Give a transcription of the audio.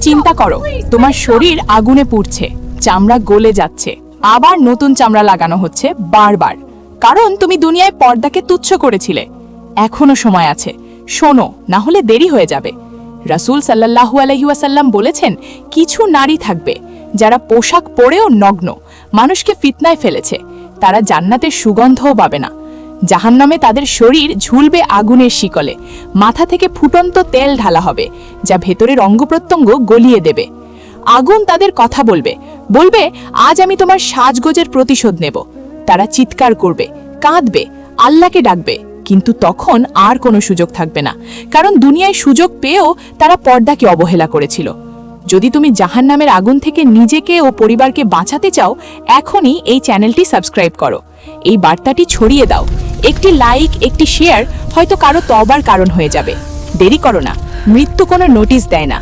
চিন্তা করো, তোমার শরীর আগুনে পুড়ছে, চামড়া গলে যাচ্ছে, আবার নতুন চামড়া লাগানো হচ্ছে বারবার, কারণ তুমি দুনিয়ায় পর্দাকে তুচ্ছ করেছিলে। এখনো সময় আছে, শোনো, না হলে দেরি হয়ে যাবে। রাসূল সাল্লাল্লাহু আলাইহি ওয়াসাল্লাম বলেছেন, কিছু নারী থাকবে যারা পোশাক পরেও নগ্ন, মানুষকে ফিতনায় ফেলেছে, তারা জান্নাতের সুগন্ধও পাবে না। জাহান্নামে তাদের শরীর ঝুলবে আগুনের শিকলে, মাথা থেকে ফুটন্ত তেল ঢালা হবে, যা ভেতরের অঙ্গপ্রত্যঙ্গ গলিয়ে দেবে। আগুন তাদের কথা বলবে, বলবে, আজ আমি তোমার সাজগোজের প্রতিশোধ নেব। তারা চিৎকার করবে, কাঁদবে, আল্লাহকে ডাকবে, কিন্তু তখন আর কোনো সুযোগ থাকবে না, কারণ দুনিয়ায় সুযোগ পেয়েও তারা পর্দাকে অবহেলা করেছিল। যদি তুমি জাহান্নামের আগুন থেকে নিজেকে ও পরিবারকে বাঁচাতে চাও, এখনই এই চ্যানেলটি সাবস্ক্রাইব করো, এই বার্তাটি ছড়িয়ে দাও। একটি লাইক, একটি শেয়ার হয়তো কারো তওবার কারণ হয়ে যাবে। দেরি করো না, মৃত্যু কোনো নোটিশ দেয় না।